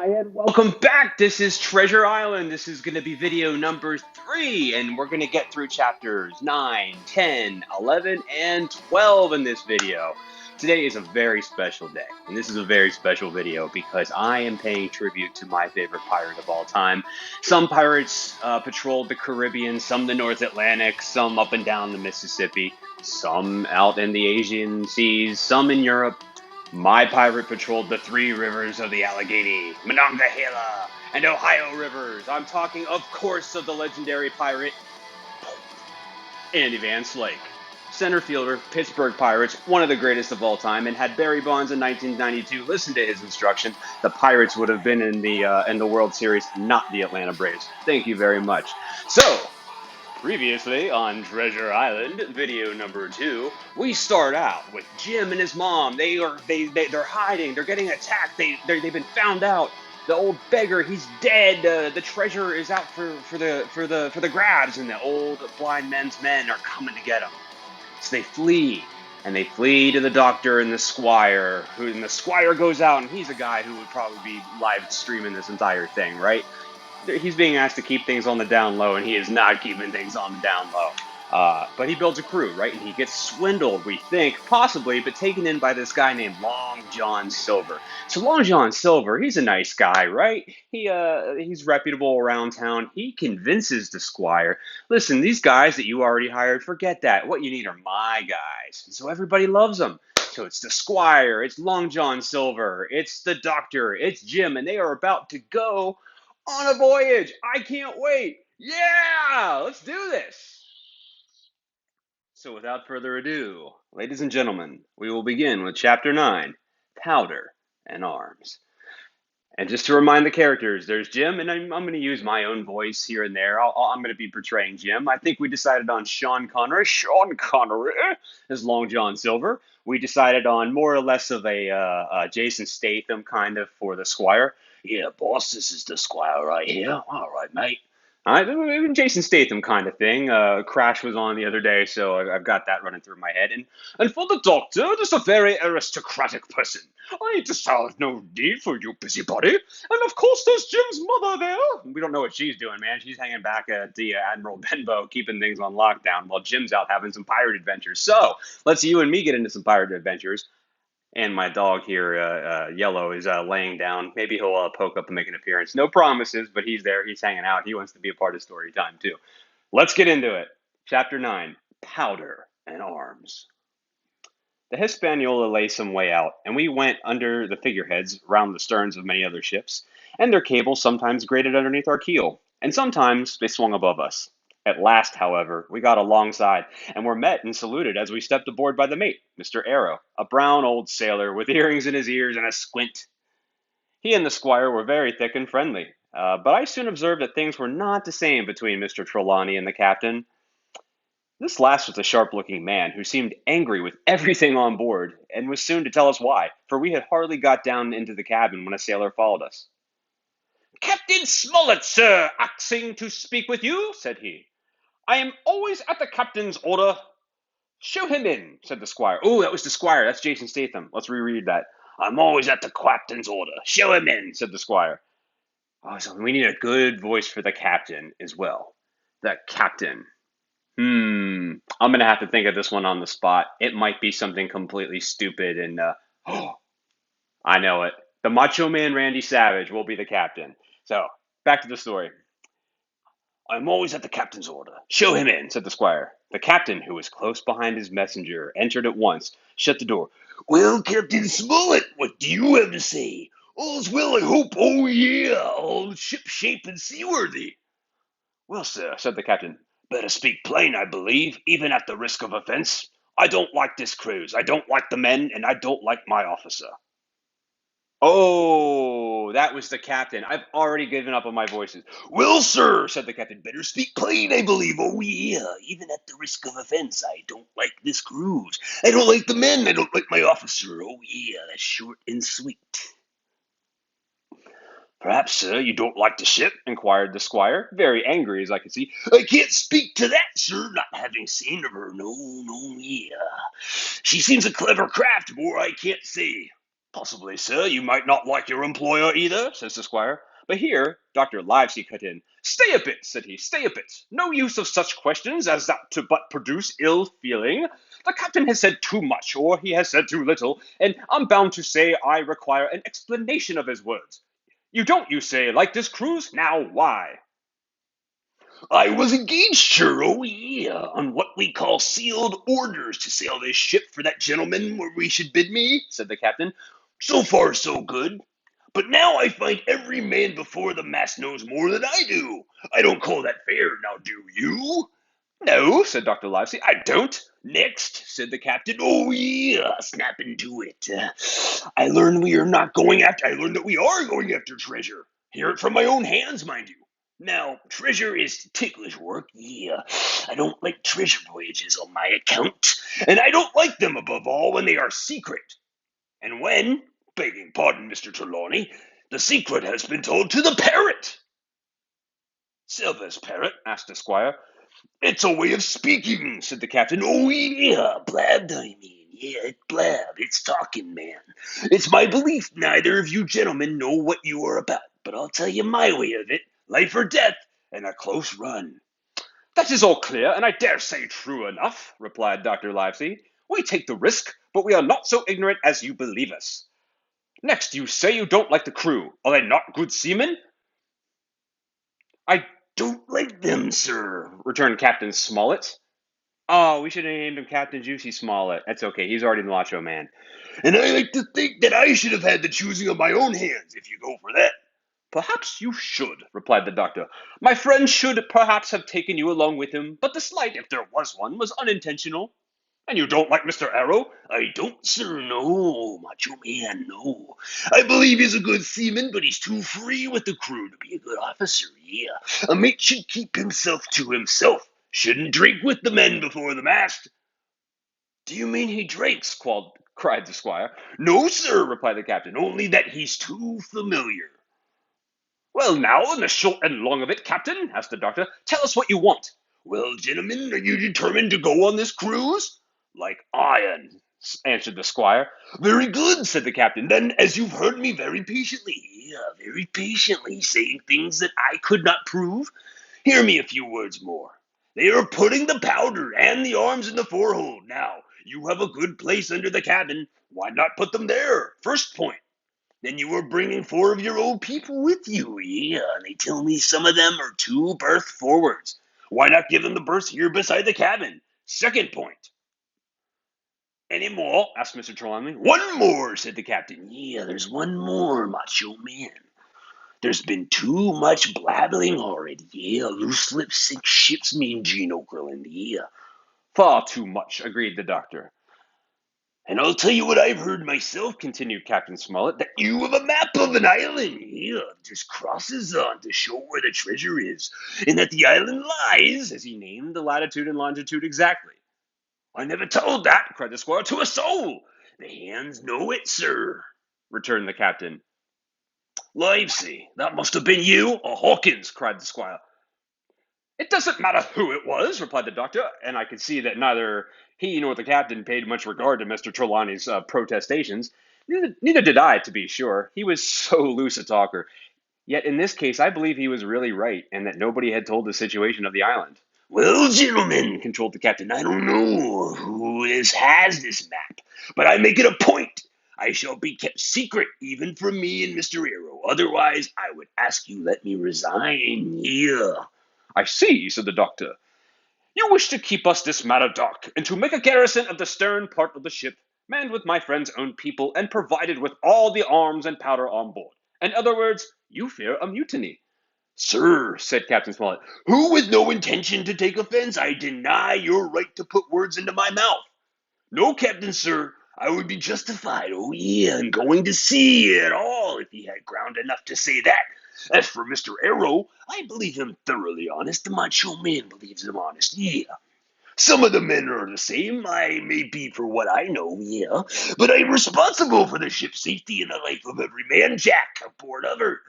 Hi, and welcome back. This is Treasure Island. This is going to be video number 3, and we're going to get through chapters 9, 10, 11, and 12 in this video. Today is a very special day, and this is a very special video because I am paying tribute to my favorite pirate of all time. Some pirates patrolled the Caribbean, some the North Atlantic, some up and down the Mississippi, some out in the Asian seas, some in Europe. My pirate patrolled the 3 rivers of the Allegheny, Monongahela, and Ohio rivers. I'm talking, of course, of the legendary pirate Andy Van Slyke. Center fielder, Pittsburgh Pirates, one of the greatest of all time, and had Barry Bonds in 1992 listened to his instruction, the Pirates would have been in the World Series, not the Atlanta Braves. Thank you very much. So, previously on Treasure Island, video number 2, we start out with Jim and his mom. They're hiding. They're getting attacked. They've been found out. The old beggar, he's dead. The treasure is out for the grabs, and the old blind men's men are coming to get him. So they flee, and they flee to the doctor and the squire. And the squire goes out, and he's a guy who would probably be live streaming this entire thing, right? He's being asked to keep things on the down low, and he is not keeping things on the down low. But he builds a crew, right? And he gets swindled, we think, possibly, but taken in by this guy named Long John Silver. So Long John Silver, he's a nice guy, right? He's reputable around town. He convinces the squire, listen, these guys that you already hired, forget that. What you need are my guys. And so everybody loves him. So it's the squire, it's Long John Silver, it's the doctor, it's Jim, and they are about to go on a voyage. I can't wait. Yeah, let's do this. So without further ado, ladies and gentlemen, we will begin with Chapter 9, Powder and Arms. And just to remind the characters, there's Jim, and I'm going to use my own voice here and there. I'm going to be portraying Jim. I think we decided on Sean Connery as Long John Silver. We decided on more or less of a Jason Statham kind of for the Squire. Yeah, boss, this is the Squire right here. All right, mate. All right, Jason Statham kind of thing. Crash was on the other day, so I've got that running through my head. And for the doctor, just a very aristocratic person. I just have no need for you, busybody. And of course, there's Jim's mother there. We don't know what she's doing, man. She's hanging back at the Admiral Benbow, keeping things on lockdown, while Jim's out having some pirate adventures. So let's you and me get into some pirate adventures. And my dog here, Yellow, is laying down. Maybe he'll poke up and make an appearance. No promises, but he's there. He's hanging out. He wants to be a part of story time, too. Let's get into it. Chapter 9, Powder and Arms. The Hispaniola lay some way out, and we went under the figureheads round the sterns of many other ships, and their cables sometimes grated underneath our keel, and sometimes they swung above us. At last, however, we got alongside, and were met and saluted as we stepped aboard by the mate, Mr. Arrow, a brown old sailor with earrings in his ears and a squint. He and the squire were very thick and friendly, but I soon observed that things were not the same between Mr. Trelawney and the captain. This last was a sharp-looking man who seemed angry with everything on board, and was soon to tell us why, for we had hardly got down into the cabin when a sailor followed us. "Captain Smollett, sir, axing to speak with you," said he. "I am always at the captain's order." "Show him in," said the squire. Oh, that was the squire. That's Jason Statham. Let's reread that. "I'm always at the captain's order. Show him in," said the squire. Oh, so we need a good voice for the captain as well. The captain. I'm gonna have to think of this one on the spot. It might be something completely stupid and oh, I know it. The Macho Man Randy Savage will be the captain. So, back to the story. "I'm always at the captain's order. Show him in," said the squire. The captain, who was close behind his messenger, entered at once, shut the door. "Well, Captain Smollett, what do you have to say? All's well, I hope. Oh, yeah, all ship shape and seaworthy." "Well, sir," said the captain, "better speak plain, I believe, even at the risk of offence. I don't like this cruise. I don't like the men, and I don't like my officer." Oh, that was the captain. I've already given up on my voices. "Well, sir," said the captain, "better speak plain, I believe. Oh, yeah, even at the risk of offence, I don't like this cruise. I don't like the men. I don't like my officer. Oh, yeah, that's short and sweet." "Perhaps, sir, you don't like the ship?" inquired the squire, very angry, as I could see. "I can't speak to that, sir, not having seen of her. No, yeah. She seems a clever craft, more I can't say." Possibly, sir, you might not like your employer either, says the squire. But here Dr. Livesey cut in. Stay a bit, said he, stay a bit. No use of such questions as that to but produce ill feeling. The captain has said too much, or he has said too little, and I'm bound to say I require an explanation of his words. You don't, you say, like this cruise? Now why? I was engaged, sir, oh yeah, on what we call sealed orders to sail this ship for that gentleman where we should bid me, said the captain. So far, so good. But now I find every man before the mast knows more than I do. I don't call that fair, now do you? No, said Dr. Livesey, I don't. Next, said the captain. Oh, yeah, snap into it. I learned we are not going after, I learned that we are going after treasure. Hear it from my own hands, mind you. Now, treasure is ticklish work, yeah. I don't like treasure voyages on my account, and I don't like them above all when they are secret. And when, begging pardon, Mr. Trelawney, the secret has been told to the parrot. Silver's parrot? Asked the squire. It's a way of speaking, said the captain. Oh, yeah, blabbed, I mean. Yeah, it blab. It's talking, man. It's my belief neither of you gentlemen know what you are about, but I'll tell you my way of it. Life or death, and a close run. That is all clear, and I dare say true enough, replied Dr. Livesey. We take the risk, but we are not so ignorant as you believe us. Next, you say you don't like the crew. Are they not good seamen? I don't like them, sir, returned Captain Smollett. Oh, we should have named him Captain Juicy Smollett. That's okay. He's already the Macho Man. And I like to think that I should have had the choosing of my own hands, if you go for that. Perhaps you should, replied the doctor. My friend should perhaps have taken you along with him, but the slight, if there was one, was unintentional. And you don't like Mr. Arrow? I don't, sir, no, Macho Man, no. I believe he's a good seaman, but he's too free with the crew to be a good officer, yeah. A mate should keep himself to himself. Shouldn't drink with the men before the mast. Do you mean he drinks? Cried the squire. No, sir, replied the captain, only that he's too familiar. Well, now, in the short and long of it, Captain, asked the doctor, tell us what you want. Well, gentlemen, are you determined to go on this cruise? Like iron, answered the squire. Very good, said the captain. Then, as you've heard me very patiently, saying things that I could not prove, hear me a few words more. They are putting the powder and the arms in the forehold. Now, you have a good place under the cabin. Why not put them there? First point. Then you are bringing 4 of your old people with you. Yeah, and they tell me some of them are 2 berth forwards. Why not give them the berths here beside the cabin? Second point. Any more? Asked Mr. Trelawney. One more, said the captain. Yeah, there's one more, Macho Man. There's been too much blabbling already. Yeah, loose lips sink ships, mean Gene Okerlund. Yeah. Far too much, agreed the doctor. And I'll tell you what I've heard myself, continued Captain Smollett, that you have a map of an island. Yeah, just crosses on to show where the treasure is, and that the island lies, as he named the latitude and longitude exactly. I never told that, cried the squire, to a soul. The hands know it, sir, returned the captain. Livesey, that must have been you, or Hawkins, cried the squire. It doesn't matter who it was, replied the doctor, and I could see that neither he nor the captain paid much regard to Mr. Trelawney's protestations. Neither did I, to be sure. He was so loose a talker. Yet in this case, I believe he was really right, and that nobody had told the situation of the island. Well, gentlemen, controlled the captain, I don't know who has this map, but I make it a point. I shall be kept secret, even from me and Mr. Arrow. Otherwise, I would ask you let me resign. Yeah. I see, said the doctor. You wish to keep us this matter dark, and to make a garrison of the stern part of the ship, manned with my friend's own people, and provided with all the arms and powder on board. In other words, you fear a mutiny. Sir, said Captain Smollett, who with no intention to take offense, I deny your right to put words into my mouth. No, Captain, sir, I would be justified, oh yeah, in going to sea at all if he had ground enough to say that. As for Mr. Arrow, I believe him thoroughly honest. The Macho Man believes him honest, yeah. Some of the men are the same, I may be for what I know, yeah. But I'm responsible for the ship's safety and the life of every man jack aboard of her.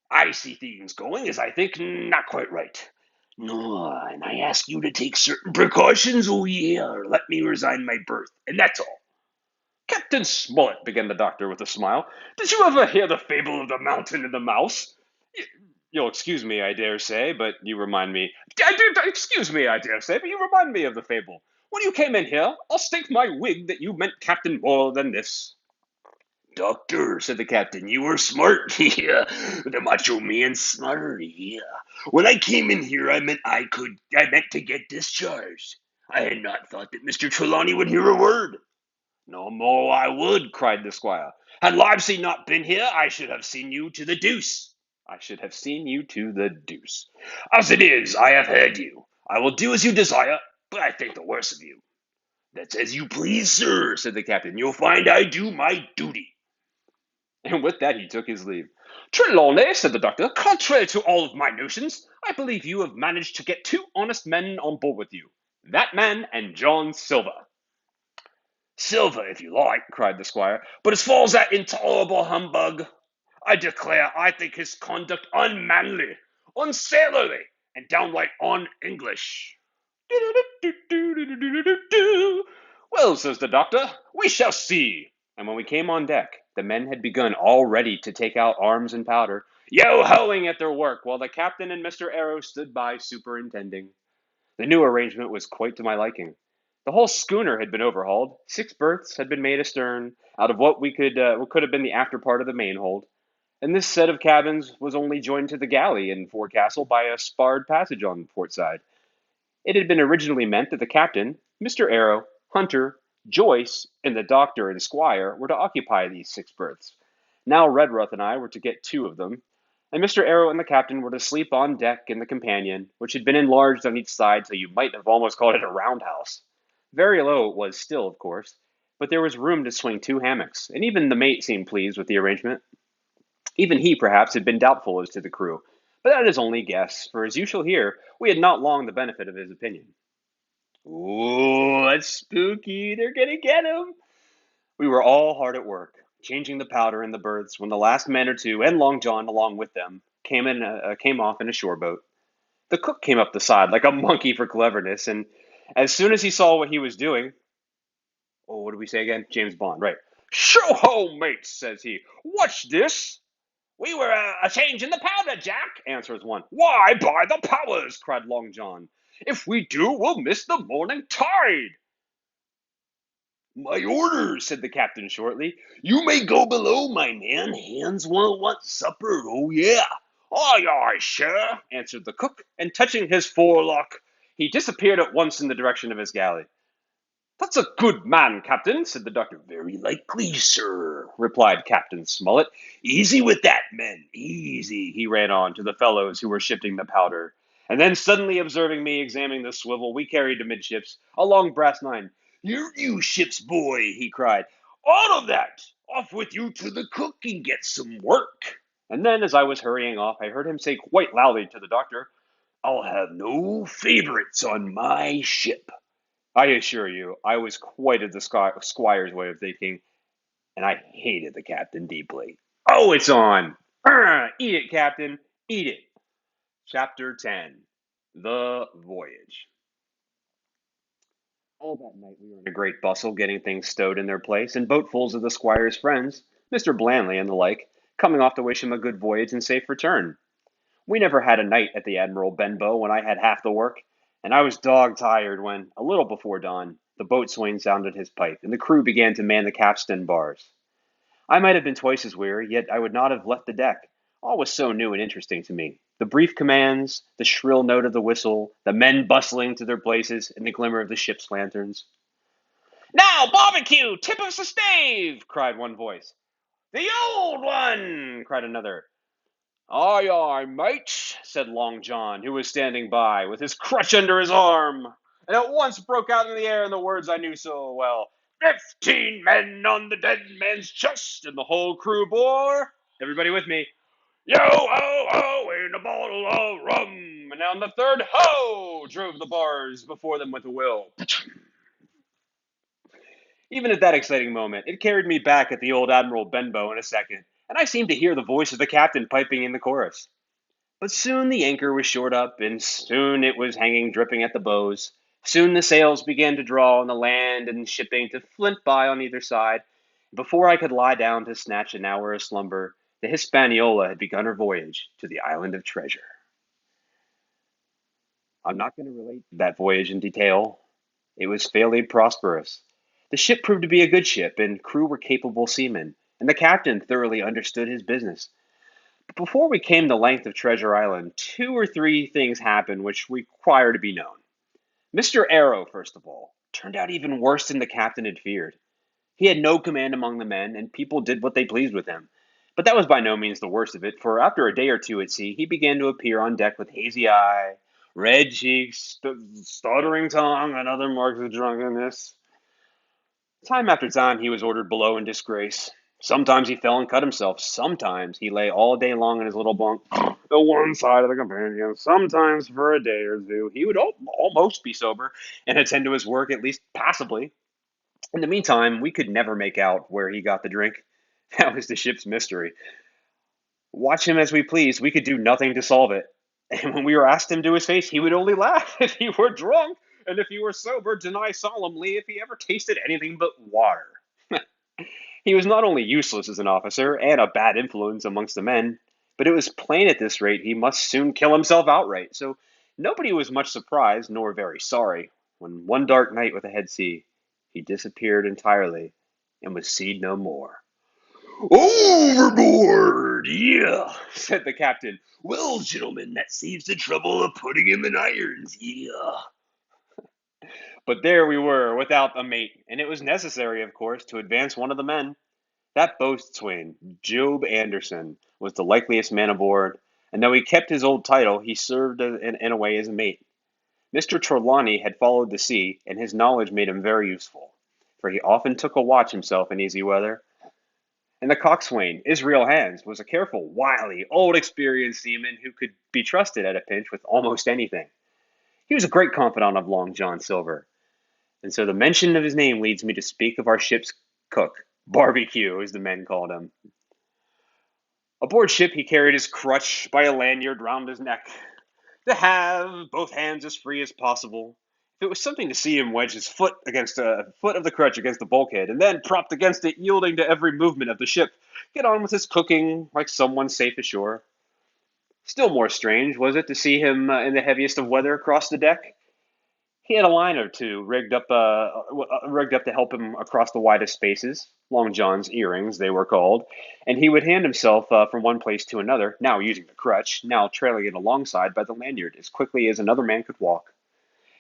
I see things going, as I think, not quite right. No, and I ask you to take certain precautions, oh yeah, or let me resign my berth, and that's all. Captain Smollett, began the doctor with a smile, did you ever hear the fable of the mountain and the mouse? You'll excuse me, I dare say, but you remind me. Excuse me, I dare say, but you remind me of the fable. When you came in here, I'll stake my wig that you meant Captain more than this. Doctor, said the captain, you were smart. Yeah, the macho man smart. Yeah. When I came in here, I meant to get discharged. I had not thought that Mr. Trelawney would hear a word. No more I would, cried the squire. Had Livesey not been here, I should have seen you to the deuce. I should have seen you to the deuce. As it is, I have heard you. I will do as you desire, but I think the worse of you. That's as you please, sir, said the captain. You'll find I do my duty. And with that he took his leave. Trelawney, said the doctor, contrary to all of my notions, I believe you have managed to get two honest men on board with you. That man and John Silver. Silver, if you like, cried the squire, but as far as that intolerable humbug, I declare I think his conduct unmanly, unsailorly, and downright un-English. Well, says the doctor, we shall see. And when we came on deck, the men had begun already to take out arms and powder, yo-hoing at their work, while the captain and Mr. Arrow stood by superintending. The new arrangement was quite to my liking. The whole schooner had been overhauled. 6 berths had been made astern, out of what could have been the after part of the main hold, and this set of cabins was only joined to the galley and forecastle by a sparred passage on the port side. It had been originally meant that the captain, Mr. Arrow, Hunter, Joyce, and the doctor and squire were to occupy these 6 berths. Now Redruth and I were to get 2 of them, and Mr. Arrow and the captain were to sleep on deck in the companion, which had been enlarged on each side so you might have almost called it a roundhouse. Very low it was still, of course, but there was room to swing 2 hammocks, and even the mate seemed pleased with the arrangement. Even he, perhaps, had been doubtful as to the crew, but that is only guess, for as you shall hear, we had not long the benefit of his opinion. Ooh, that's spooky. They're gonna get him. We were all hard at work, changing the powder in the berths when the last man or two, and Long John along with them, came off in a shore boat. The cook came up the side like a monkey for cleverness, and as soon as he saw what he was doing, oh, what did we say again? James Bond, right? Show ho, mates, says he. Watch this. We were a changing the powder, Jack, answers one. Why, by the powers, cried Long John. If we do, we'll miss the morning tide. My orders, said the captain shortly. You may go below, my man. Hands won't want supper, oh yeah. Aye, aye, sir, answered the cook, and touching his forelock, he disappeared at once in the direction of his galley. That's a good man, Captain, said the doctor. Very likely, sir, replied Captain Smollett. Easy with that, men, easy, he ran on to the fellows who were shifting the powder. And then suddenly observing me examining the swivel we carried amidships, a long brass 9. Here, you ship's boy, he cried. All of that! Off with you to the cook and get some work. And then, as I was hurrying off, I heard him say quite loudly to the doctor, I'll have no favorites on my ship. I assure you, I was quite of the squire's way of thinking, and I hated the captain deeply. Oh, it's on! Eat it, Captain, eat it. Chapter 10. The Voyage. All that night we were in a great bustle getting things stowed in their place, and boatfuls of the squire's friends, Mr. Blandley and the like, coming off to wish him a good voyage and safe return. We never had a night at the Admiral Benbow when I had half the work, and I was dog-tired when, a little before dawn, the boatswain sounded his pipe, and the crew began to man the capstan bars. I might have been twice as weary, yet I would not have left the deck. All was so new and interesting to me. The brief commands, the shrill note of the whistle, the men bustling to their places, and the glimmer of the ship's lanterns. Now, barbecue! Tip us a stave! Cried one voice. The old one! Cried another. Aye, aye, mates, said Long John, who was standing by, with his crutch under his arm, and at once broke out in the air in the words I knew so well. 15 men on the dead man's chest, and the whole crew bore, everybody with me, yo, ho, ho, and a bottle of rum, and on the third ho drove the bars before them with a will. Even at that exciting moment, it carried me back at the old Admiral Benbow in a second, and I seemed to hear the voice of the captain piping in the chorus. But soon the anchor was short up, and soon it was hanging dripping at the bows. Soon the sails began to draw, and the land and shipping to flint by on either side, Before I could lie down to snatch an hour of slumber, the Hispaniola had begun her voyage to the island of treasure. I'm not going to relate that voyage in detail. It was fairly prosperous. The ship proved to be a good ship, and crew were capable seamen, and the captain thoroughly understood his business. But before we came the length of Treasure Island, two or three things happened which require to be known. Mr. Arrow, first of all, turned out even worse than the captain had feared. He had no command among the men, and people did what they pleased with him. But that was by no means the worst of it, for after a day or two at sea, he began to appear on deck with hazy eye, red cheeks, stuttering tongue, and other marks of drunkenness. Time after time, he was ordered below in disgrace. Sometimes he fell and cut himself. Sometimes he lay all day long in his little bunk, the one side of the companion. Sometimes for a day or two, he would almost be sober and attend to his work at least passably. In the meantime, we could never make out where he got the drink. That was the ship's mystery. Watch him as we pleased, we could do nothing to solve it. And when we were asked him to his face, he would only laugh if he were drunk, and if he were sober, deny solemnly if he ever tasted anything but water. He was not only useless as an officer and a bad influence amongst the men, but it was plain at this rate he must soon kill himself outright. So nobody was much surprised nor very sorry when one dark night with a head sea he disappeared entirely and was seen no more. "Overboard! Yeah," said the captain. "Well, gentlemen, that saves the trouble of putting him in irons. Yeah." But there we were, without a mate, and it was necessary, of course, to advance one of the men. That boatswain, Job Anderson, was the likeliest man aboard, and though he kept his old title, he served in a way as a mate. Mr. Trelawney had followed the sea, and his knowledge made him very useful, for he often took a watch himself in easy weather. And the coxswain, Israel Hands, was a careful, wily, old experienced seaman who could be trusted at a pinch with almost anything. He was a great confidant of Long John Silver, and so the mention of his name leads me to speak of our ship's cook, Barbecue, as the men called him. Aboard ship he carried his crutch by a lanyard round his neck, to have both hands as free as possible. It was something to see him wedge his foot against a foot of the crutch against the bulkhead, and then, propped against it, yielding to every movement of the ship, get on with his cooking like someone safe ashore. Still more strange was it to see him in the heaviest of weather across the deck. He had a line or two rigged up to help him across the widest spaces, Long John's earrings they were called, and he would hand himself from one place to another, now using the crutch, now trailing it alongside by the lanyard, as quickly as another man could walk.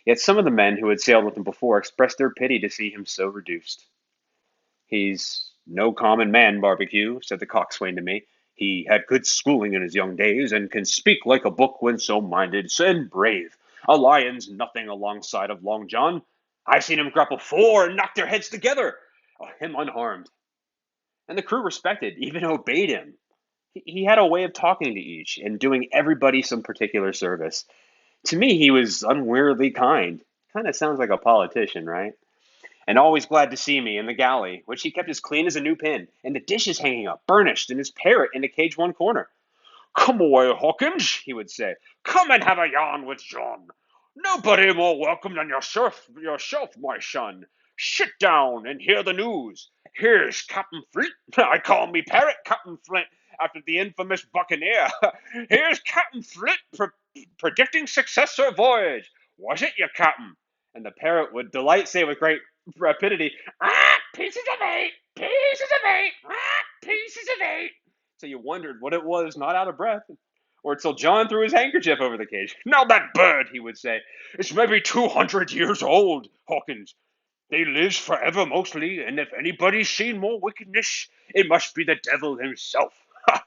Yet some of the men who had sailed with him before expressed their pity to see him so reduced. "He's no common man, Barbecue," said the coxswain to me. "He had good schooling in his young days, and can speak like a book when so minded, and brave. A lion's nothing alongside of Long John. I've seen him grapple four and knock their heads together, him unharmed." And the crew respected, even obeyed him. He had a way of talking to each and doing everybody some particular service. To me, he was unweariedly kind. Kind of sounds like a politician, right? And always glad to see me in the galley, which he kept as clean as a new pin, and the dishes hanging up, burnished, and his parrot in a cage one corner. "Come away, Hawkins," he would say. "Come and have a yarn with John. Nobody more welcome than yourself, my son. Sit down and hear the news. Here's Captain Flint. I call me parrot Captain Flint after the infamous buccaneer. Here's Captain Flint predicting success or voyage. Was it your captain?" And the parrot would say with great rapidity, "Ah, pieces of eight, pieces of eight, ah, pieces of eight." So you wondered what it was, not out of breath, or till John threw his handkerchief over the cage. "Now that bird," he would say, "is maybe 200 years old, Hawkins. They lives forever mostly, and if anybody's seen more wickedness, it must be the devil himself. Ha!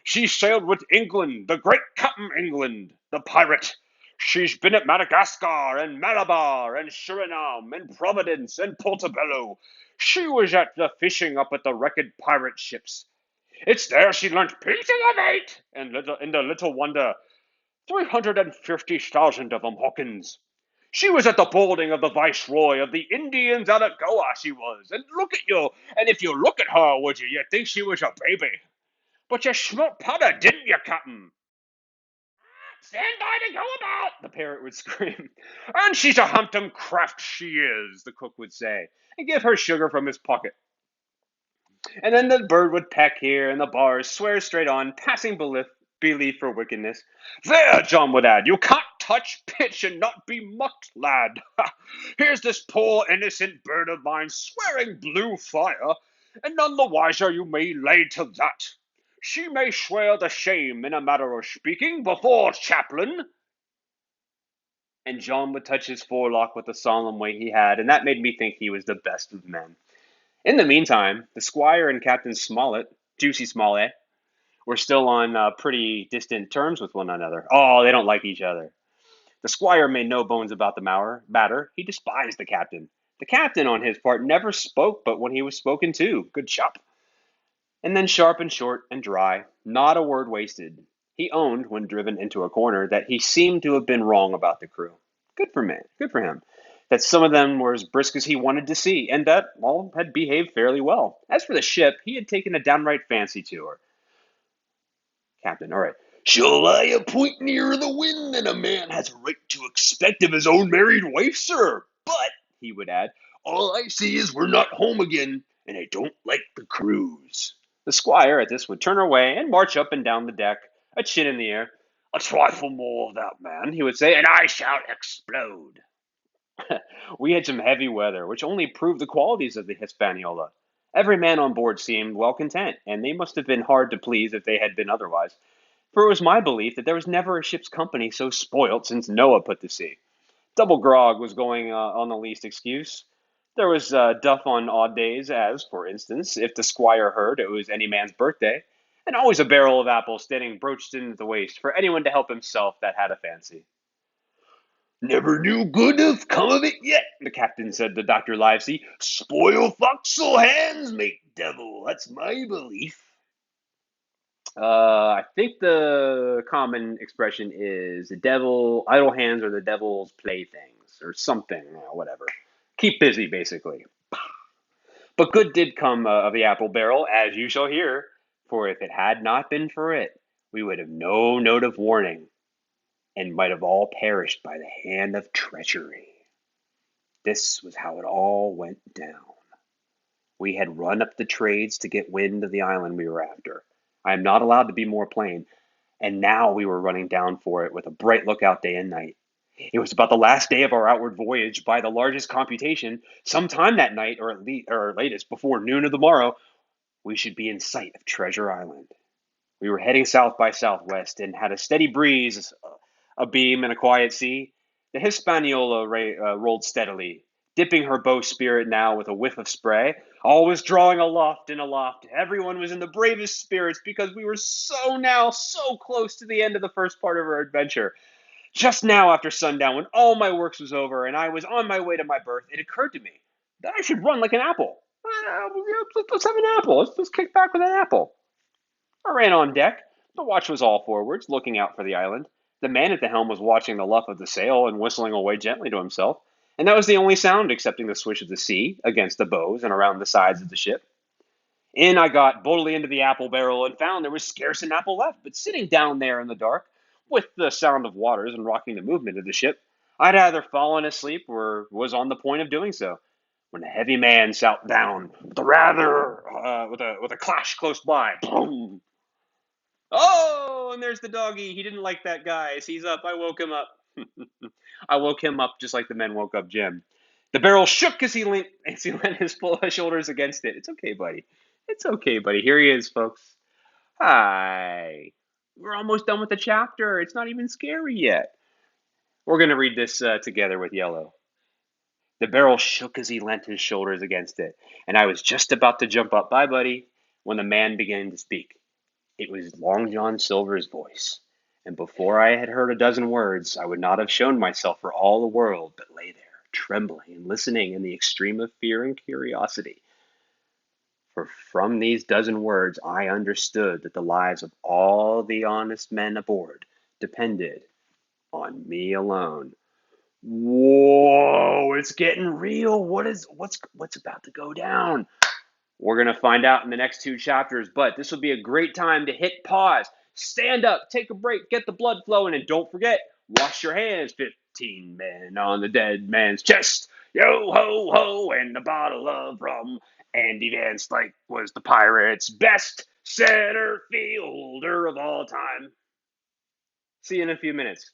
She sailed with England, the great Captain England, the pirate. She's been at Madagascar, and Malabar, and Suriname, and Providence, and Portobello. She was at the fishing up at the wrecked pirate ships. It's there she learnt pieces of eight, and in the little wonder, 350,000 of 'em, Hawkins. She was at the boarding of the Viceroy of the Indians out at Goa, she was, and look at you, and if you look at her, would you, you'd think she was a baby. But you smelt powder, didn't you, Captain?" "Stand by to go about," the parrot would scream. "And she's a Hampton craft, she is," the cook would say, and give her sugar from his pocket. And then the bird would peck here, and the bars swear straight on, passing belief for wickedness. There, John would add, you can't touch pitch and not be mucked, lad. Here's this poor innocent bird of mine swearing blue fire, and none the wiser you may lay to that. She may swear the shame, in a matter of speaking, before chaplain. And John would touch his forelock with the solemn way he had, and that made me think he was the best of men. In the meantime, the squire and Captain Smollett, Juicy Smollett, were still on pretty distant terms with one another. Oh, they don't like each other. The squire made no bones about the matter. He despised the captain. The captain, on his part, never spoke but when he was spoken to. Good chap. And then sharp and short and dry, not a word wasted. He owned, when driven into a corner, that he seemed to have been wrong about the crew. Good for man, good for him. That some of them were as brisk as he wanted to see, and that all had behaved fairly well. As for the ship, he had taken a downright fancy to her. Captain, all right. Shall I a point nearer the wind than a man has a right to expect of his own married wife, sir? But, he would add, all I see is we're not home again, and I don't like the cruise. The squire at this would turn away and march up and down the deck, a chin in the air. A trifle more of that, man, he would say, and I shall explode. We had some heavy weather, which only proved the qualities of the Hispaniola. Every man on board seemed well content, and they must have been hard to please if they had been otherwise. For it was my belief that there was never a ship's company so spoilt since Noah put to sea. Double grog was going on the least excuse. There was duff on odd days, as, for instance, if the squire heard it was any man's birthday, and always a barrel of apples standing broached in at the waist for anyone to help himself that had a fancy. Never knew good have come of it yet, the captain said to Dr. Livesey. Spoil forecastle hands make devil, that's my belief. I think the common expression is the devil, idle hands are the devil's playthings, or something, whatever. Keep busy, basically. But good did come of the apple barrel, as you shall hear, for if it had not been for it, we would have no note of warning, and might have all perished by the hand of treachery. This was how it all went down. We had run up the trades to get wind of the island we were after. I am not allowed to be more plain, and now we were running down for it with a bright lookout day and night. It was about the last day of our outward voyage. By the largest computation, sometime that night, or latest before noon of the morrow, we should be in sight of Treasure Island. We were heading south by southwest and had a steady breeze, abeam, and a quiet sea. The Hispaniola rolled steadily, dipping her bowsprit now with a whiff of spray, always drawing aloft and aloft. Everyone was in the bravest spirits because we were so close to the end of the first part of our adventure. Just now after sundown, when all my works was over and I was on my way to my berth, it occurred to me that I should run like an apple. Let's have an apple. Let's kick back with an apple. I ran on deck. The watch was all forwards, looking out for the island. The man at the helm was watching the luff of the sail and whistling away gently to himself, and that was the only sound excepting the swish of the sea against the bows and around the sides of the ship. In I got boldly into the apple barrel and found there was scarce an apple left, but sitting down there in the dark, with the sound of waters and rocking the movement of the ship, I'd either fallen asleep or was on the point of doing so, when a heavy man sat down, with a clash close by. Boom! Oh, and there's the doggy. He didn't like that guy. He's up. I woke him up. I woke him up just like the men woke up Jim. The barrel shook as he leant his shoulders against it. It's okay, buddy. It's okay, buddy. Here he is, folks. Hi. We're almost done with the chapter. It's not even scary yet. We're going to read this together with Yellow. The barrel shook as he leant his shoulders against it, and I was just about to jump up, bye, buddy, when the man began to speak. It was Long John Silver's voice, and before I had heard a dozen words, I would not have shown myself for all the world, but lay there, trembling and listening in the extreme of fear and curiosity. For from these dozen words I understood that the lives of all the honest men aboard depended on me alone. Whoa, it's getting real. What's about to go down? We're going to find out in the next two chapters, but this will be a great time to hit pause, stand up, take a break, get the blood flowing, and don't forget, wash your hands. 15 men on the dead man's chest. Yo ho ho, and a bottle of rum. Andy Van Slyke was the Pirates' best center fielder of all time. See you in a few minutes.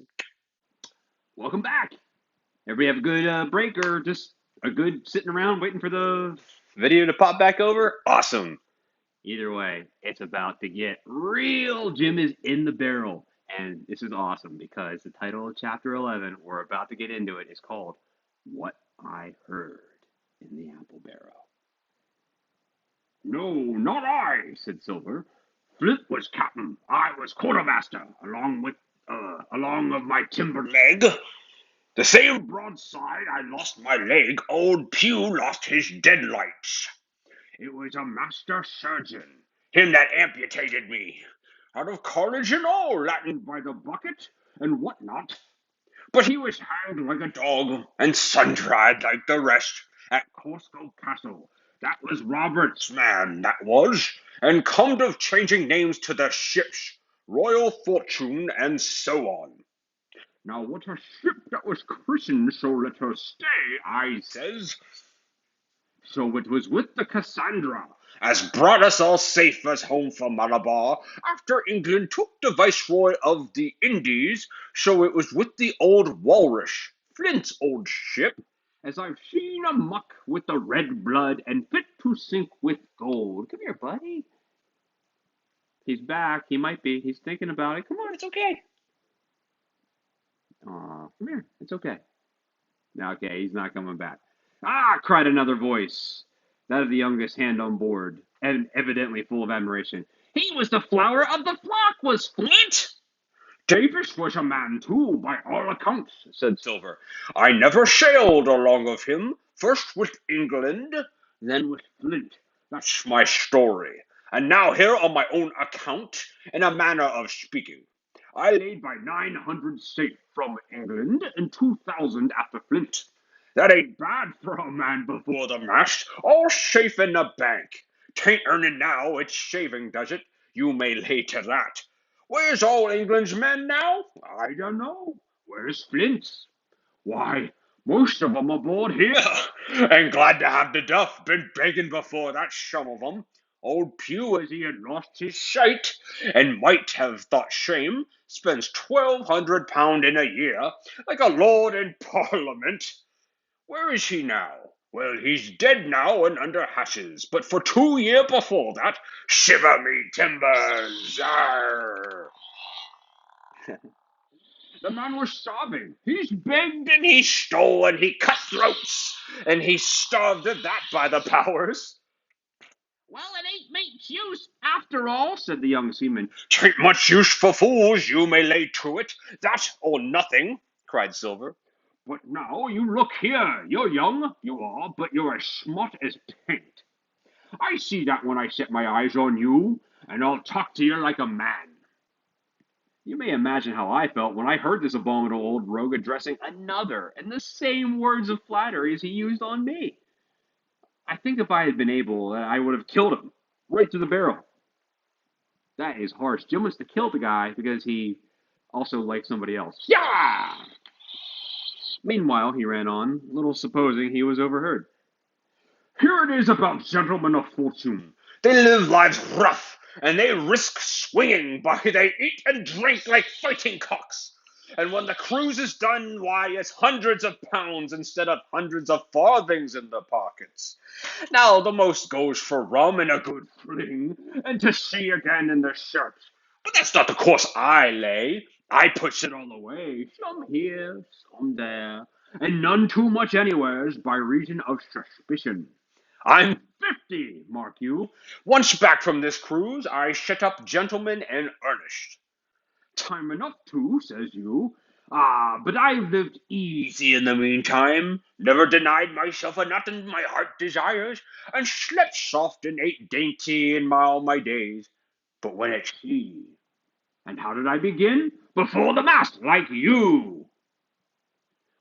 Welcome back. Everybody have a good break or just a good sitting around waiting for the. Video to pop back over? Awesome. Either way, it's about to get real. Jim is in the barrel. And this is awesome because the title of chapter 11, we're about to get into it, is called What I Heard in the Apple Barrel. No, not I, said Silver. Flint was captain. I was quartermaster, along of my timber leg. The same broadside I lost my leg, old Pew lost his deadlights. It was a master surgeon, Him that amputated me. out of college and all, Latin by the bucket and what not. But he was hanged like a dog, and sun-dried like the rest, At Corso Castle, that was Robert's. man that was, and comed of changing names to the ships, Royal Fortune, and so on. Now what a ship that was christened, so let her stay, I Says, So it was with the Cassandra. as brought us all safe as home from Malabar, after England took the Viceroy of the Indies, so it was with the old Walrus, Flint's old ship, As I've seen a muck with the red blood and fit to sink with gold. Come here, buddy. He's back. He might be. He's thinking about it. Come on. it's okay. Aw, come here. It's okay. Now, okay, he's not coming back. Ah, cried another voice. That of the youngest hand on board, and evidently full of admiration. He was the flower of the flock, was Flint. Davis was a man, too, by all accounts, said Silver, I never sailed along of him, first with England, then with Flint. that's my story, and now here on my own account, in a manner of speaking. I laid by 900 safe from England and 2,000 after Flint. That ain't bad for a man before the mast, all safe in the bank. 'Tain't earning now, it's saving, does it? You may lay to that. Where's all England's men now? I don't know. Where's Flint's? Why, most of 'em aboard here. And glad to have the duff. Been begging before that, some of 'em. Old Pew, As he had lost his sight, and might have thought shame, spends £1,200 in a year, like a lord in Parliament. Where is he now? Well, he's dead now and under hatches, but for 2 year before that, shiver me timbers! Arr! The man was starving. He's begged. And he stole and he cut throats, and he starved at that by the powers. Well, it ain't much use after all, said the young seaman. 'Tain't much use for fools, you may lay to it. That or nothing, cried Silver. But now you look here. You're young, you are, but you're as smart as paint. I see that when I set my eyes on you, and I'll talk to you like a man. You may imagine how I felt when I heard this abominable old rogue addressing another in the same words of flattery as he used on me. I think if I had been able, I would have killed him, right through the barrel. That is harsh. Jim must have killed the guy because he also liked somebody else. Yeah! Meanwhile, he ran on, little supposing he was overheard. Here it is about gentlemen of fortune. They live lives rough, and they risk swinging by they eat and drink like fighting cocks. And when the cruise is done, why, it's hundreds of pounds instead of hundreds of farthings in the pockets. Now the most goes for rum and a good Fling, and to sea again in the shirt. but that's not the course I lay. I puts it All the way, some here, some there, and none too much anywheres by reason of suspicion. I'm 50, mark you. once back from this cruise, I shut up gentlemen in earnest. Time enough too, says you. Ah, but I've lived easy. Easy in the meantime, never denied myself a nothing my heart desires, and slept soft and ate dainty in all my days. But when it's Sea. And how did I begin? Before the mast, like you.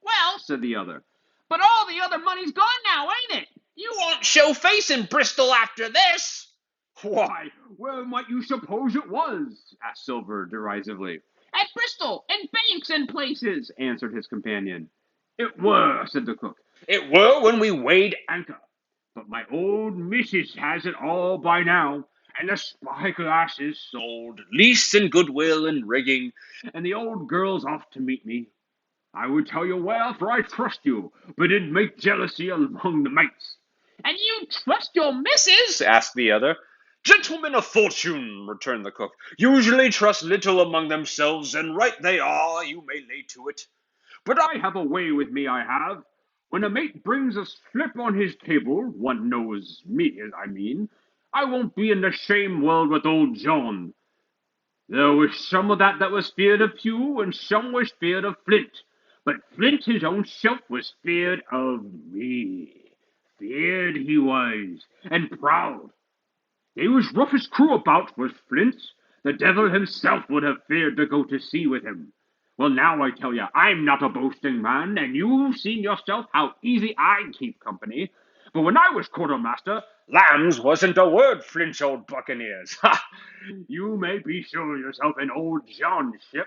Well, said the other, but all the other money's gone now, ain't it? you won't show face in Bristol after this. Why, where might you suppose it was? Asked Silver derisively. At Bristol, and banks and places, answered his companion. It were, said the cook. It were when we weighed Anchor. But my old missus has it all by now, and the spyglass is sold, Lease and goodwill and rigging. and the old girl's off to meet me. I would tell you well, for I trust you, but it'd make jealousy among the mates. And you trust your missus? Asked the other. Gentlemen of fortune, returned the cook, usually trust little among themselves, and right they are, you may lay to it. But I have a way with me, I have. When a mate brings a slip on his table, one knows me, I mean, I won't be in the same world with old John. There was some of that was feared of few, and some was feared of Flint. But Flint his own self was feared of me. Feared he was, and proud. He was roughest crew about, was Flint. The devil himself would have feared to go to sea with him. Well, now I tell you, I'm not a boasting man, and you've seen yourself how easy I keep company. But when I was quartermaster, Lambs wasn't a word, Flint's old buccaneers. Ha! you may be sure yourself in old John's ship.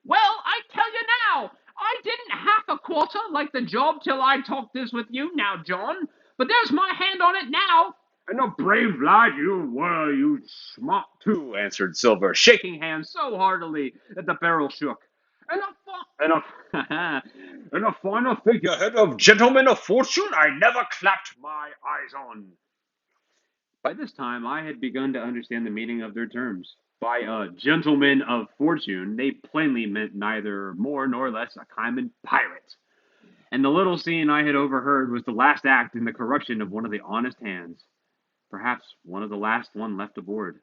Well, I tell you now, I didn't half a quarter like the job till I talked this with you now, John. But there's my hand on it now. And a brave lad you were, you smart too, Answered Silver, shaking shaking hands so heartily that the barrel shook. And a finer figure head of gentlemen of fortune I never clapped my eyes on. By this time, I had begun to understand the meaning of their terms. By gentleman of fortune, they plainly meant neither more nor less a common pirate. And the little scene I had overheard was the last act in the corruption of one of the honest hands, perhaps one of the last one left aboard.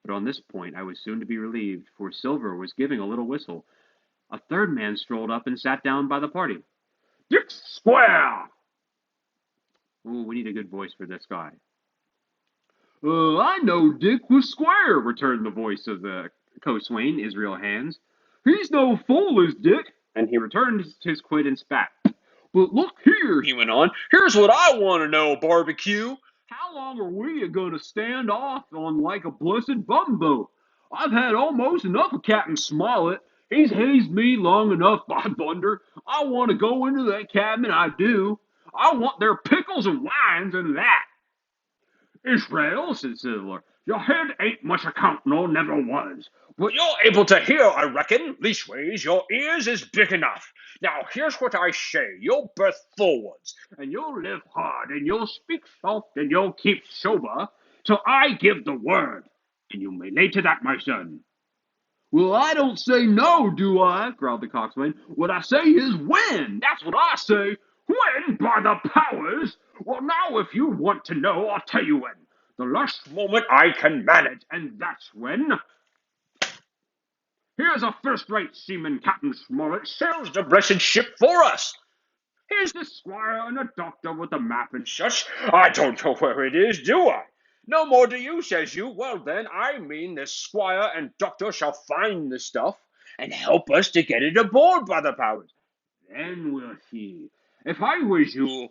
But on this point I was soon to be relieved, for Silver was giving a little whistle. A third man strolled up and sat down by the party. Dick Square! Ooh, we need a good voice for this guy. I know Dick was square, returned the voice of the co-swain, Israel Hands. He's no fool, is Dick. And he returned his quid and spat. But look here, He went on, here's what I want to know, barbecue. how long are we going to stand off on like a blessed bumboat? I've had almost enough of Captain Smollett. He's hazed me long enough, by thunder. I want to go into that cabin, I do. I want their pickles and wines and that. Israel, said Silver, your head ain't much account, no, never was. But You're able to hear, I reckon. Leastways, your ears is big enough. Now, here's what I say. You'll berth forwards. and you'll live hard, and you'll speak soft, and you'll keep sober, till I give the word. And you may lay to that, my son. Well, I don't say no, do I? Growled the coxswain. What I say is when. That's what I say. When, by the powers? Well, now, if you want to know, I'll tell you when. The last moment I can manage, and that's when. Here's a first-rate seaman, Captain Smollett, sails the Blessed ship for us. Here's the squire and the doctor with the map and Shush, I don't know where it is, do I? No more do you, says you. Well, then, I mean this squire and doctor shall find the stuff and help us to get it aboard by the powers. then we'll see. If I was you,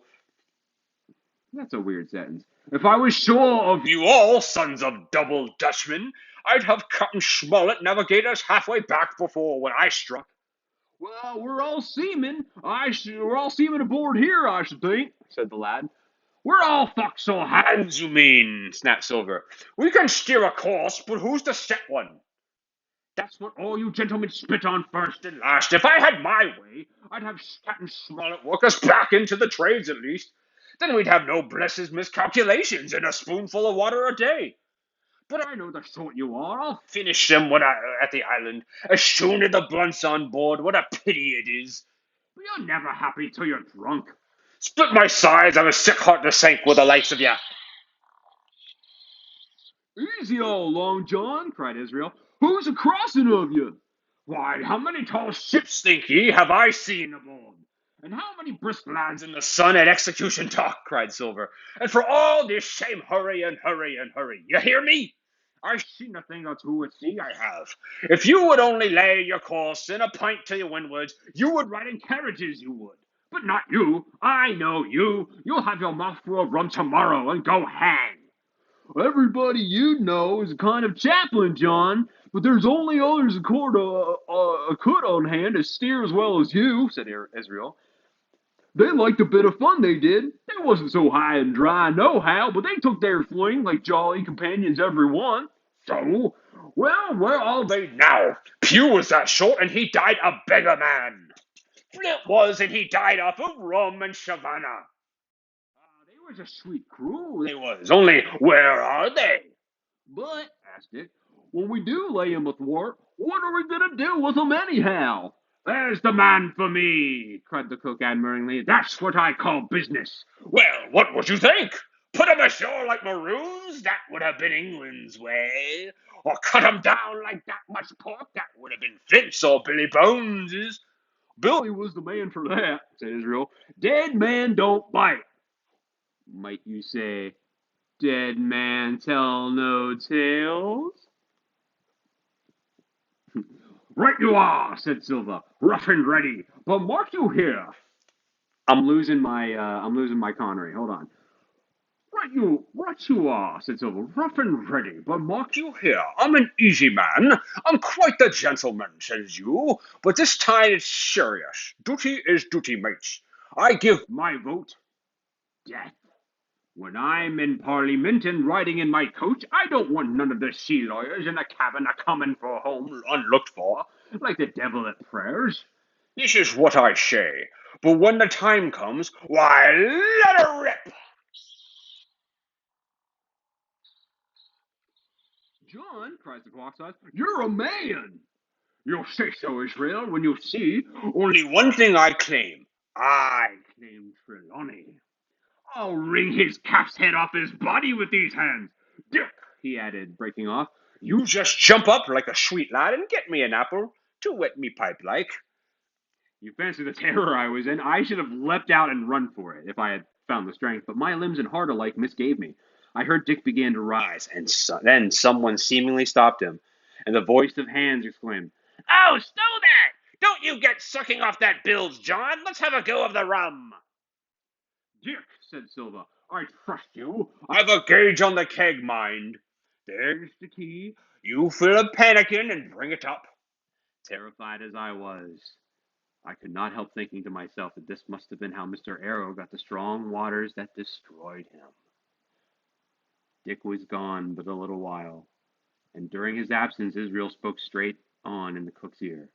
that's a weird sentence. If I was sure of you, You all, sons of double Dutchmen, I'd have Captain Smollett navigate us halfway back before when I struck. well, we're all seamen. We're all seamen aboard here, I should think," said the lad. "We're all forecastle hands." You mean, snapped Silver. We can steer a course, but who's to set one? That's what all you gentlemen spit on first and Last, if I had my way, I'd have Captain Smollett. Smollett work us back into the trades at least. Then we'd have no blessed miscalculations and a spoonful of water a day. But I know the sort you are. I'll Finish them at the island as soon as the blunt's on board. What a pity it is. You're never happy till you're drunk. Split my sides, I've a sick heart to sink with the likes of you. Easy all, Long John, cried Israel. Who's a crossing of you? Why, how many tall ships, Think ye, have I seen aboard? And how many brisk lads in the sun at execution talk, cried Silver. And for all this same hurry and hurry and hurry. You hear me? I've seen a thing or two at sea, I have. If you would only lay your course in a pint to your windwards, You would ride in carriages, you would. But not you. I know you. You'll have your mouthful of rum tomorrow and go hang. Everybody you know is a kind of chaplain, John, but there's only others a could on hand to steer as well as you, said Israel. They liked a bit of fun, they did. They wasn't so high and dry nohow, but they took their fling like jolly companions every one. So, well, where are they now? Pew was that short, and he died a beggar man. Flint was, and he died off of rum and Savannah. They was a sweet crew, they was. Only, where are they? But, asked Dick, when we do lay 'em athwart, what are we going to do with 'em anyhow? There's the man for me, cried the cook admiringly. That's what I call business. Well, what would you think? Put 'em ashore like maroons? That would have been England's way. Or cut 'em down like that much pork? That would have been Flint's or Billy Bones's. Billy was the man for that, said Israel. Dead man don't bite. Might you say, dead man tell no tales? Right you are, said Silver, rough and ready. But mark you here. I'm losing my Connery. Hold on. Right you are, said Silver, rough and ready. But mark you here. I'm an easy man. I'm quite the gentleman, says you. But this time it's serious. Duty is duty, mates. I give my vote death. When I'm in Parliament and riding in my coach, I don't want none of the sea lawyers in the cabin a comin' for home unlooked for, like the devil at prayers. This is what I say. But when the time comes, why, let her rip! John, cries the clock-size, you're a man! You'll say so, Israel, when you see. Only one thing I claim. I claim Trelawney. I'll wring his calf's head off his body with these hands. Dick, he added, breaking off, you just jump up like a sweet lad and get me an apple to wet me pipe like. You fancy the terror I was in. I should have leapt out and run for it if I had found the strength, but my limbs and heart alike misgave me. I heard Dick began to rise, and then someone seemingly stopped him, and the voice of Hans exclaimed, Oh, stow that! Don't you get sucking off that bilge, John. Let's have a go of the rum. Dick, said Silver, I trust you. I've a gauge on the keg, mind. There's the key. You fill a pannikin and bring it up. Terrified as I was, I could not help thinking to myself that this must have been how Mr. Arrow got the strong waters that destroyed him. Dick was gone but a little while, and during his absence Israel spoke straight on in the cook's ear.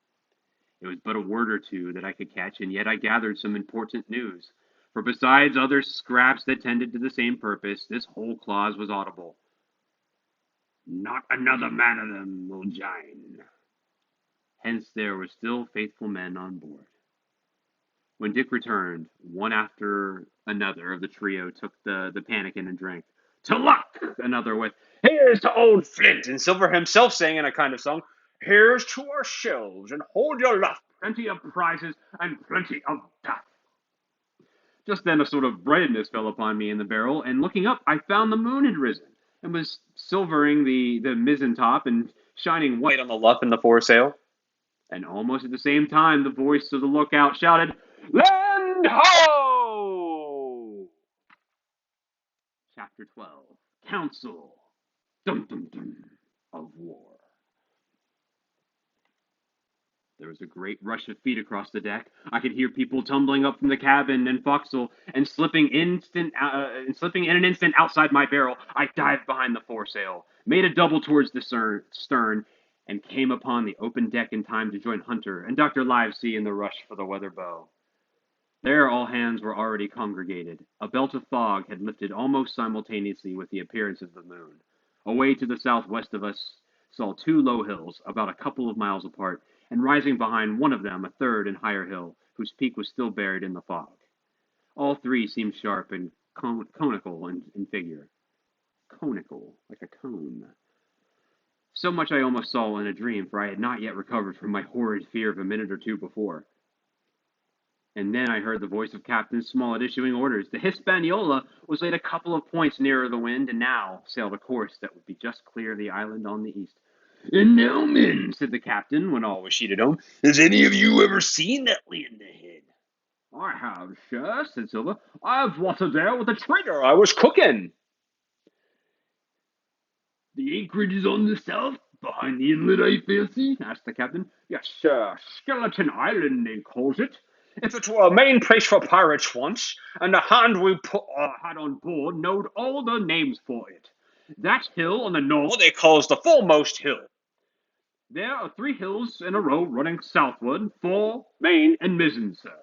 It was but a word or two that I could catch, and yet I gathered some important news. For besides other scraps that tended to the same purpose, this whole clause was audible. Not another man of them will join. Hence there were still faithful men on board. When Dick returned, one after another of the trio took the pannikin and drank. To luck! Another with, Here's to old Flint, and Silver himself sang in a kind of song, Here's to ourselves, and hold your luff, plenty of prizes, and plenty of duff. Just then a sort of brightness fell upon me in the barrel, and looking up, I found the moon had risen, and was silvering the mizzen top, and shining white on the luff and the foresail. And almost at the same time, the voice of the lookout shouted, Land ho! Chapter 12. Council. Dum dum dum. Of war. There was a great rush of feet across the deck. I could hear people tumbling up from the cabin and forecastle, and slipping in an instant outside my barrel. I dived behind the foresail, made a double towards the stern, and came upon the open deck in time to join Hunter and Dr. Livesey in the rush for the weather bow. There all hands were already congregated. A belt of fog had lifted almost simultaneously with the appearance of the moon. Away to the southwest of us saw two low hills, about a couple of miles apart, and rising behind one of them a third and higher hill, whose peak was still buried in the fog. All three seemed sharp and conical in figure. Conical, like a cone. So much I almost saw in a dream, for I had not yet recovered from my horrid fear of a minute or two before. And then I heard the voice of Captain Smollett issuing orders. The Hispaniola was laid a couple of points nearer the wind, and now sailed a course that would be just clear of the island on the east. And now, men, said the captain, when all was sheeted home, has any of you ever seen that land ahead? I have, sir, said Silver. I've watered there with a trader I was cooking. The anchorage is on the south, behind the inlet, I fancy? Asked the captain. Yes, sir. Skeleton Island, they calls it. If it were a main place for pirates once, and the hand we had on board knowed all the names for it. That hill on the north they calls the foremost hill. There are 3 hills in a row running southward, fore, main, and mizzen, sir.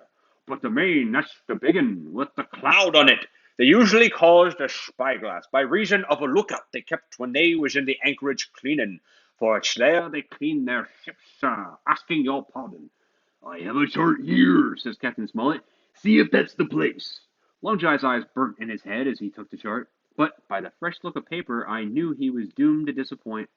But the main, that's the big un, with the cloud on it. They usually calls the spyglass, by reason of a lookout they kept when they was in the anchorage cleaning. For it's there they clean their ships, sir, asking your pardon. I have a chart here, says Captain Smollett. See if that's the place. Longey's eyes burnt in his head as he took the chart, but by the fresh look of paper I knew he was doomed to disappoint.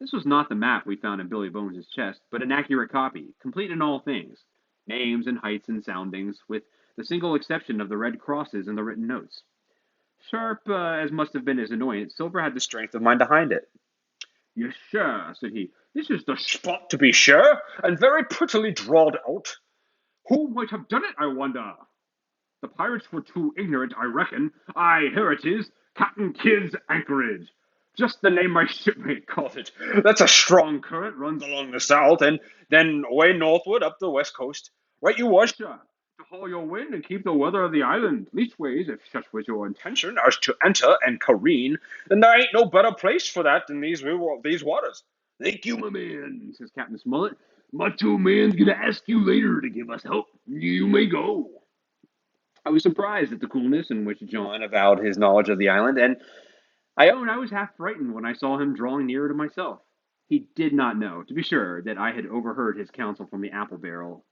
This was not the map we found in Billy Bones' chest, but an accurate copy, complete in all things, names and heights and soundings, with the single exception of the red crosses in the written notes. Sharp as must have been his annoyance, Silver had the strength of mind to hide it. Yes, sir, said he. This is the spot, to be sure, and very prettily drawed out. Who might have done it, I wonder? The pirates were too ignorant, I reckon. Aye, here it is, Captain Kidd's anchorage. Just the name my shipmate called it. That's a strong current, runs along the south, and then away northward up the west coast. Right you was, sir, to haul your wind and keep the weather of the island. Leastways, if such was your intention as to enter and careen, then there ain't no better place for that than these waters. Thank you, my man, says Captain Smollett. Macho Man's gonna ask you later to give us help. You may go. I was surprised at the coolness in which John avowed his knowledge of the island, and I own I was half frightened when I saw him drawing nearer to myself. He did not know, to be sure, that I had overheard his counsel from the apple barrel,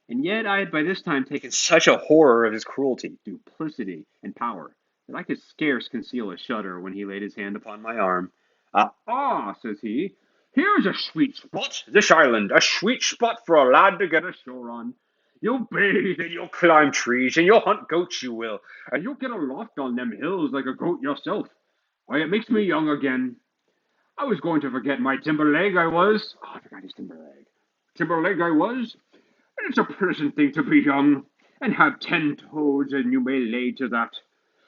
and yet I had by this time taken such a horror of his cruelty, duplicity, and power, that I could scarce conceal a shudder when he laid his hand upon my arm. Says he, here's a sweet spot, this island, a sweet spot for a lad to get ashore on. You'll bathe and you'll climb trees and you'll hunt goats, you will, and you'll get aloft on them hills like a goat yourself. Why, it makes me young again. I was going to forget my timber leg, I was. Oh, I forgot his timber leg. Timber leg I was. And it's a pleasant thing to be young, and have 10 toes, and you may lay to that.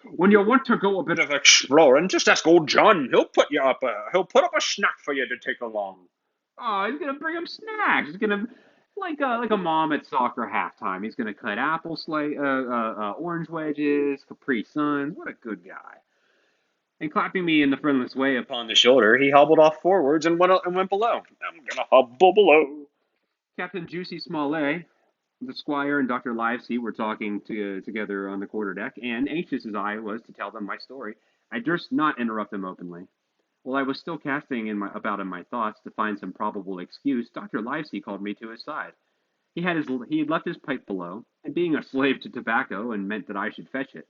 When you want to go a bit of exploring, just ask old John. He'll put up a snack for you to take along. Oh, he's gonna bring him snacks. He's gonna like a mom at soccer halftime. He's gonna cut orange wedges, Capri Suns. What a good guy! And clapping me in the friendliest way upon the shoulder, he hobbled off forwards and went below. I'm gonna hobble below. Captain Juicy Smollett, the squire, and Dr. Livesey were talking together on the quarterdeck, and anxious as I was to tell them my story, I durst not interrupt them openly. While I was still casting about in my thoughts to find some probable excuse, Dr. Livesey called me to his side. He had left his pipe below, and being a slave to tobacco, and meant that I should fetch it.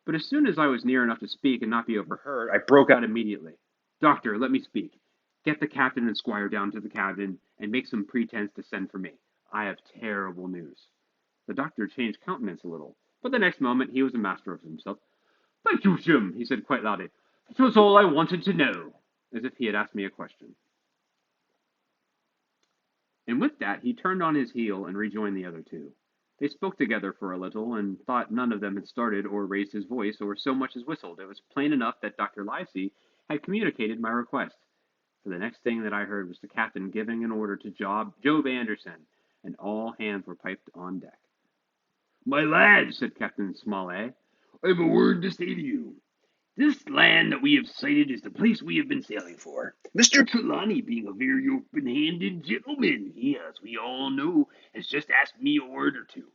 But as soon as I was near enough to speak and not be overheard, I broke out immediately. Doctor, let me speak. Get the captain and squire down to the cabin, and make some pretense to send for me. I have terrible news. The doctor changed countenance a little, but the next moment he was a master of himself. Thank you, Jim, he said quite loudly. That was all I wanted to know, as if he had asked me a question. And with that he turned on his heel and rejoined the other 2. They spoke together for a little, and thought none of them had started or raised his voice or so much as whistled. It was plain enough that Dr. Livesey had communicated my request, for the next thing that I heard was the captain giving an order to Job Anderson, and all hands were piped on deck. My lad, said Captain Smollett, I have a word to say to you. This land that we have sighted is the place we have been sailing for. Mr. Trelawney, being a very open-handed gentleman, he, as we all know, has just asked me a word or two.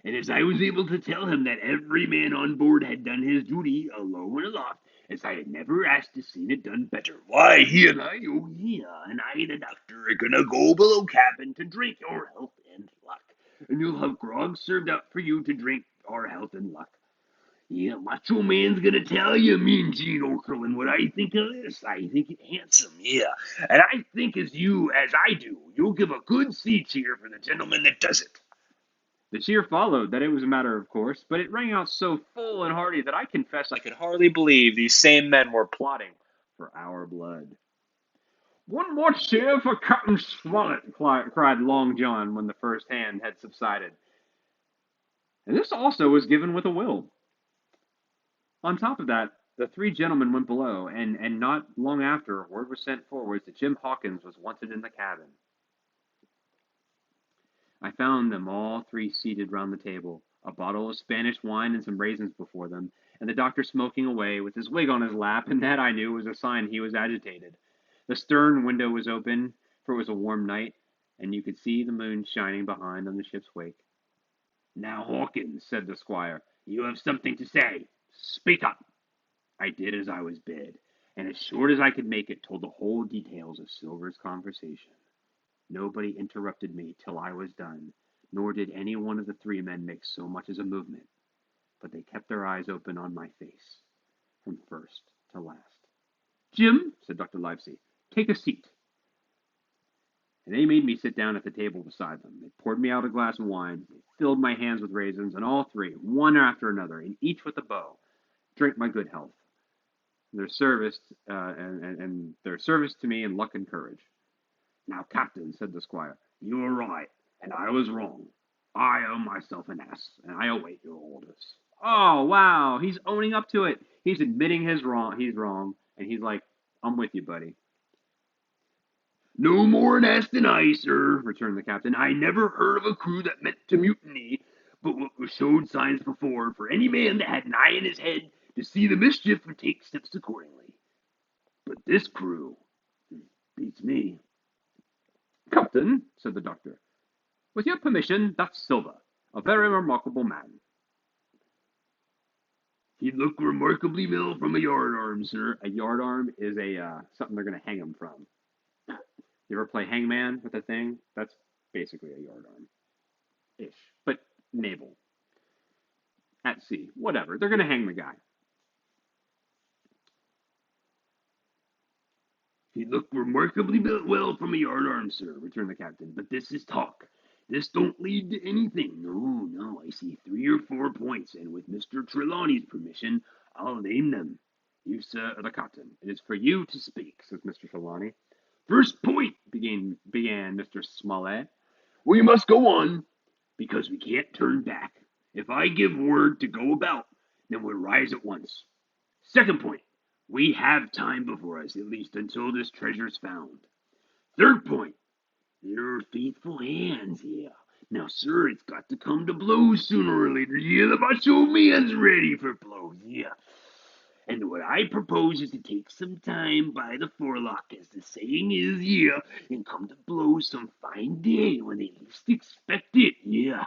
And as I was able to tell him that every man on board had done his duty, alow and aloft, as I had never asked to see it done better, why, he and I, oh yeah, and I, the doctor, are gonna go below cabin to drink your health and luck. And you'll have grog served up for you to drink our health and luck. Yeah, Macho Man's gonna tell you, me and Gene Okerlund, what I think of this. I think it handsome, yeah. And I think as I do, you'll give a good sea cheer for the gentleman that does it. The cheer followed, that it was a matter of course, but it rang out so full and hearty that I confess I could hardly believe these same men were plotting for our blood. One more cheer for Captain Smollett, cried Long John when the first hand had subsided. And this also was given with a will. On top of that, the 3 gentlemen went below, and not long after, word was sent forwards that Jim Hawkins was wanted in the cabin. I found them all three seated round the table, a bottle of Spanish wine and some raisins before them, and the doctor smoking away with his wig on his lap, and that I knew was a sign he was agitated. The stern window was open, for it was a warm night, and you could see the moon shining behind on the ship's wake. "Now, Hawkins," said the squire, "you have something to say. Speak up." I did as I was bid, and as short as I could make it, told the whole details of Silver's conversation. Nobody interrupted me till I was done, nor did any one of the three men make so much as a movement, but they kept their eyes open on my face, from first to last. "Jim," said Dr. Livesey, "take a seat." And they made me sit down at the table beside them. They poured me out a glass of wine, they filled my hands with raisins, and all three, one after another, and each with a bow, drank my good health, their service, and their service to me in luck and courage. "Now, Captain," said the squire, "you were right, and I was wrong. I owe myself an ass, and I await your orders." Oh, wow, he's owning up to it. He's admitting he's wrong, and he's like, "I'm with you, buddy." "No more an ass than I, sir," returned the captain. "I never heard of a crew that meant to mutiny, but what showed signs before, for any man that had an eye in his head to see the mischief and take steps accordingly. But this crew beats me." "Captain," said the doctor, "with your permission, that's Silver, a very remarkable man." "He'd look remarkably well from a yardarm, sir." A yardarm is something they're going to hang him from. You ever play hangman with a thing? That's basically a yardarm-ish, but naval. At sea, whatever. They're going to hang the guy. "He'd look remarkably well from a yardarm, sir," returned the captain. "But this is talk. This don't lead to anything. No, I see 3 or 4 points, and with Mr. Trelawney's permission, I'll name them." "You, sir, are the captain. It is for you to speak," says Mr. Trelawney. "First point," began Mr. Smollett. "We must go on, because we can't turn back. If I give word to go about, then we'll rise at once. Second point, we have time before us, at least until this treasure's found. Third point, your faithful hands, yeah. Now, sir, it's got to come to blows sooner or later. Yeah, the macho man's ready for blows, yeah. And what I propose is to take some time by the forelock, as the saying is, yeah, and come to blows some fine day when they least expect it, yeah.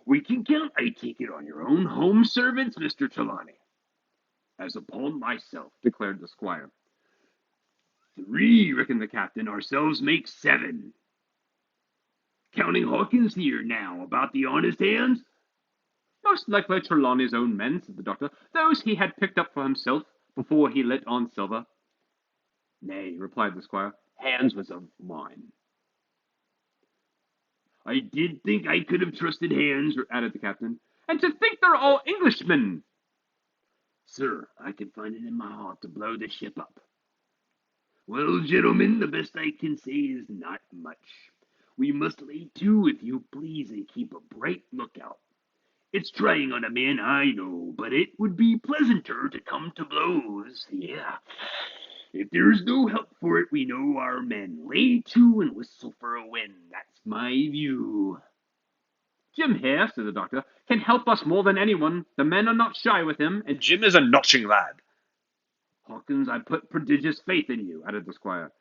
We can count, I take it, on your own home servants, Mr. Trelawney." "As upon myself," declared the squire. "3, reckoned the captain. "Ourselves make 7. Counting Hawkins here, now, about the honest hands?" "Most likely Trelawney's own men," said the doctor, "those he had picked up for himself before he lit on Silver." "Nay," replied the squire, "hands was of mine." "I did think I could have trusted hands," added the captain. "And to think they're all Englishmen!" "Sir, I could find it in my heart to blow the ship up." "Well, gentlemen, the best I can say is not much. We must lay to, if you please, and keep a bright lookout. It's trying on a man, I know, but it would be pleasanter to come to blows. Yeah. If there's no help for it, we know our men. Lay to and whistle for a wind. That's my view." "Jim here," said the doctor, "can help us more than anyone. The men are not shy with him, and Jim is a notching lad." "Hawkins, I put prodigious faith in you," added the squire.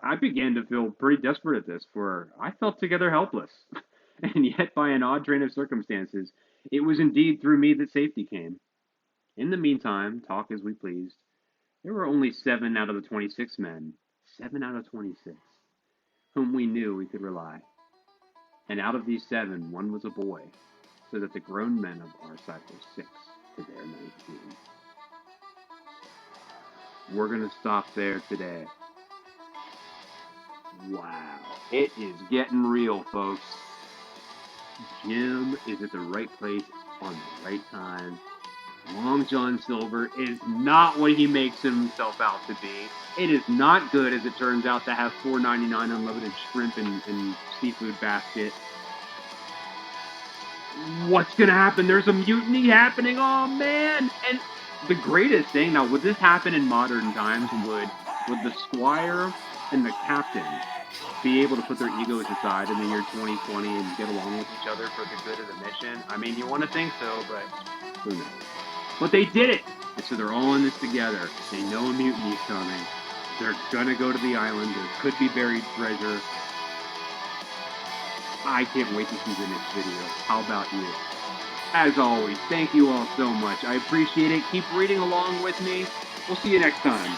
I began to feel pretty desperate at this, for I felt altogether helpless. And yet, by an odd train of circumstances, it was indeed through me that safety came. In the meantime, talk as we pleased, there were only 7 out of the 26 men, 7 out of 26, whom we knew we could rely. And out of these 7, 1 was a boy, so that the grown men of our side were 6 to their 19. We're going to stop there today. Wow, it is getting real, folks. Jim is at the right place on the right time. Long John Silver is not what he makes himself out to be. It is not good, as it turns out, to have $4.99 unlimited shrimp and seafood basket. What's going to happen? There's a mutiny happening. Oh, man. And the greatest thing, now, would this happen in modern times, would the squire and the captain be able to put their egos aside in the year 2020 and get along with each other for the good of the mission? I mean, you want to think so, but who knows? But they did it, and so they're all in this together. They know a mutiny's coming. They're gonna go to the island. There could be buried treasure. I can't wait to see the next video. How about you? As always, thank you all so much. I appreciate it. Keep reading along with me. We'll see you next time.